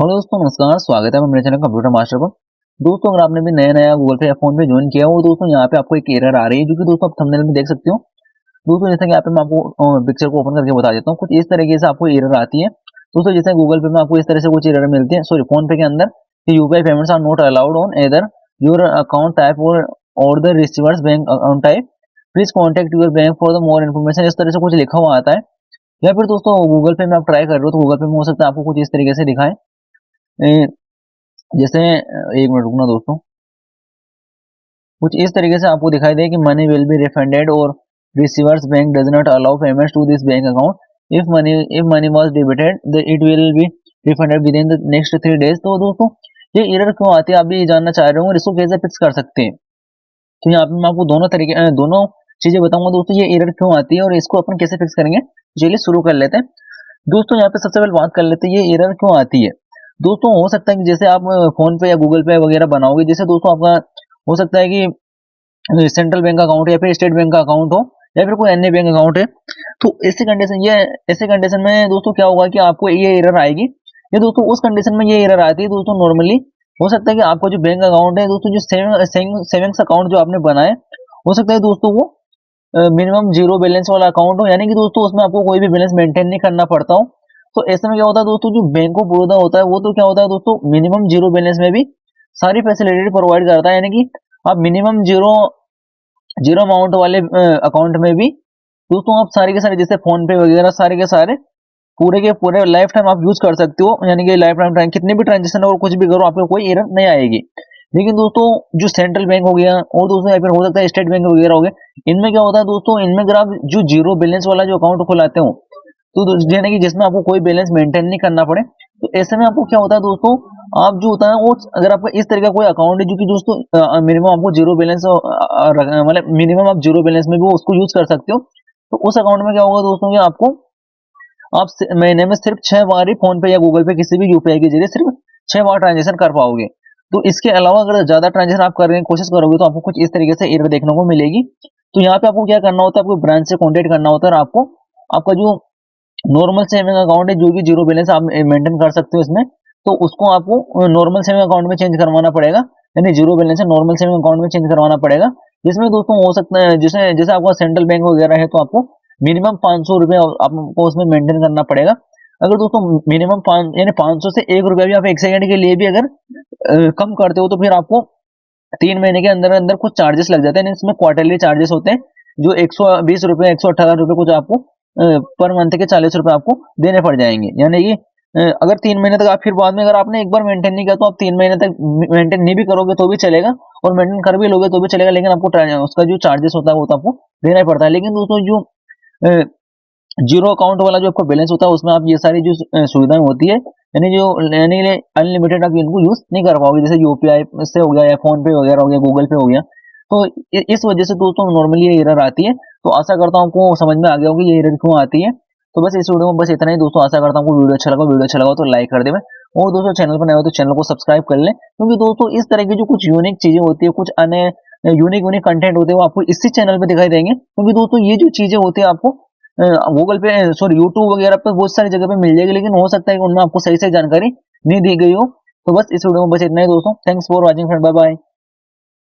Hello दोस्तों, नमस्कार। स्वागत है आपका मेरे चैनल कंप्यूटर मास्टर पर। दोस्तों, अगर आपने भी नया गूगल पे या फोन पे ज्वाइन किया हो, दोस्तों यहाँ पे आपको एक एरर आ रही है, जो कि दोस्तों आप थंबनेल में देख सकते हो। दोस्तों जैसे कि यहाँ पे मैं आपको पिक्चर को ओपन करके बता देता हूँ। कुछ इस तरीके से आपको एरर आती है। दोस्तों जैसे गूगल पे में आपको इस तरह से कुछ एरर मिलती है, सॉरी फोन पे के अंदर, कि UPI payments are not allowed on either your account type और the receivers bank account type. Please contact your bank for the more information. इस तरह से कुछ लिखा हुआ आता है। या फिर दोस्तों गूगल पे में आप ट्राई कर रहे हो, तो गूगल पे में हो सकता है आपको कुछ इस तरीके से दिखाए। जैसे एक मिनट रुकना दोस्तों। कुछ इस तरीके से आपको दिखाई दे कि मनी विल बी रिफंडेड और receiver's bank does not allow payments to this bank account. If money was debited it will be refunded within the next 3 days। तो दोस्तों ये एरर क्यों आती है, आप भी जानना चाह रहे हो, और इसको कैसे फिक्स कर सकते हैं। तो यहाँ पे मैं आपको दोनों चीजें बताऊंगा दोस्तों, ये एरर क्यों आती है और इसको अपन कैसे फिक्स करेंगे। चलिए शुरू कर लेते हैं। दोस्तों यहाँ पे सबसे पहले बात कर लेते हैं ये एरर क्यों आती है। दोस्तों हो सकता है कि जैसे आप फोन पे या गूगल पे वगैरह बनाओगे, जैसे दोस्तों आपका हो सकता है कि सेंट्रल बैंक अकाउंट या फिर स्टेट बैंक का अकाउंट हो, या फिर कोई अन्य बैंक अकाउंट है। तो ऐसे कंडीशन में दोस्तों क्या होगा कि आपको ये एरर आएगी। ये दोस्तों उस कंडीशन में ये एरर आती है दोस्तों, नॉर्मली हो सकता है कि आपका जो बैंक अकाउंट है दोस्तों, जो सेविंग्स अकाउंट जो आपने बनाए, हो सकता है दोस्तों वो मिनिमम जीरो बैलेंस वाला अकाउंट हो, यानी कि दोस्तों उसमें आपको कोई भी बैलेंस मेंटेन नहीं करना पड़ता हो। तो ऐसे में क्या होता है दोस्तों, जो बैंक ऑफ बड़ौदा होता है वो तो क्या होता है दोस्तों, मिनिमम जीरो बैलेंस में भी सारी फैसिलिटी प्रोवाइड करता है। यानी कि आप मिनिमम जीरो जीरो अमाउंट वाले अकाउंट में भी दोस्तों आप सारे के सारे, जैसे फोन पे वगैरह, सारे के सारे पूरे के पूरे लाइफ टाइम आप यूज कर सकते हो। यानी कि लाइफ टाइम कितने भी ट्रांजेक्शन और कुछ भी करो, आपको कोई एरर नहीं आएगी। लेकिन दोस्तों जो सेंट्रल बैंक हो गया, और दोस्तों या फिर हो सकता है स्टेट बैंक वगैरह हो गया, इनमें क्या होता है दोस्तों, इनमें अगर आप जो जीरो बैलेंस वाला जो अकाउंट खुलाते हो, तो यानी कि जिसमें आपको कोई बैलेंस मेंटेन नहीं करना पड़े, तो ऐसे में आपको क्या होता है दोस्तों, आप जो होता है वो, अगर आपका इस तरह का कोई अकाउंट है जो कि दोस्तों मिनिमम आपको जीरो बैलेंस, मतलब मिनिमम आप जीरो बैलेंस में भी उसको यूज कर सकते हो। तो उस अकाउंट में क्या होगा दोस्तों कि आपको, आप महीने में सिर्फ 6 बार ही फोन पे या गूगल पे किसी भी यूपीआई के जरिए सिर्फ 6 बार ट्रांजेक्शन कर पाओगे। तो इसके अलावा अगर ज्यादा ट्रांजेक्शन आप करने की कोशिश करोगे, तो आपको कुछ इस तरीके से एरर देखने को मिलेगी। तो यहाँ पे आपको क्या करना होता है, आपको ब्रांच से कॉन्टेक्ट करना होता है, और आपको आपका जो नॉर्मल सेविंग अकाउंट है, जो भी जीरो बैलेंस आप मेंटेन कर सकते हो इसमें, तो उसको आपको नॉर्मल सेविंग अकाउंट में चेंज करवाना पड़ेगा। यानी जीरो बैलेंस से नॉर्मल सेविंग अकाउंट में चेंज करवाना पड़ेगा। जिसमें दोस्तों हो सकता है, जैसे जैसे आपका सेंट्रल बैंक वगैरह है, तो आपको मिनिमम 500 रुपये आपको उसमें मेंटेन करना पड़ेगा। अगर दोस्तों मिनिमम यानी 500 से 1 रुपया भी आप 1 सेकंड के लिए भी अगर कम करते हो, तो फिर आपको 3 महीने के अंदर अंदर कुछ चार्जेस लग जाते हैं। इसमें क्वार्टरली चार्जेस होते हैं, जो 120 रुपये, 118 रुपये कुछ आपको पर मंथ के 40 रुपये आपको देने पड़ जाएंगे। यानी कि अगर 3 महीने तक आप, फिर बाद में अगर आपने एक बार मेंटेन नहीं किया, तो आप 3 महीने तक मेंटेन नहीं भी करोगे तो भी चलेगा, और मेंटेन कर भी लोगे तो भी चलेगा, लेकिन आपको उसका जो चार्जेस होता है वो तो आपको देना ही पड़ता है। लेकिन दोस्तों जो जीरो अकाउंट वाला जो आपका बैलेंस होता है, उसमें आप ये सारी जो सुविधाएं होती है, यानी अनलिमिटेड आप इनको यूज नहीं कर पाओगे, जैसे यूपीआई से हो गया, या फोन पे वगैरह हो गया, गूगल पे हो गया। तो इस वजह से दोस्तों नॉर्मली ये एरर आती है। तो आशा करता हूँ आपको समझ में आ गया होगा ये एरर क्यों आती है। तो बस इस वीडियो में बस इतना ही दोस्तों। आशा करता हूँ आपको वीडियो अच्छा लगा तो लाइक कर देवे, और दोस्तों चैनल पर नए हो तो चैनल को सब्सक्राइब कर लें, क्योंकि दोस्तों इस तरह की जो कुछ यूनिक चीजें होती है, कुछ अन्य यूनिक यूनिक कंटेंट होते हैं, वो आपको इसी चैनल पे दिखाई देंगे। क्योंकि दोस्तों ये जो चीजें होती है आपको गूगल पे, सॉरी यूट्यूब वगैरह पे बहुत सारी जगह पे मिल जाएगी, लेकिन हो सकता है कि उनमें आपको सही से जानकारी नहीं दी गई हो। तो बस इस वीडियो में बस इतना ही दोस्तों। Thanks for watching friend, bye bye.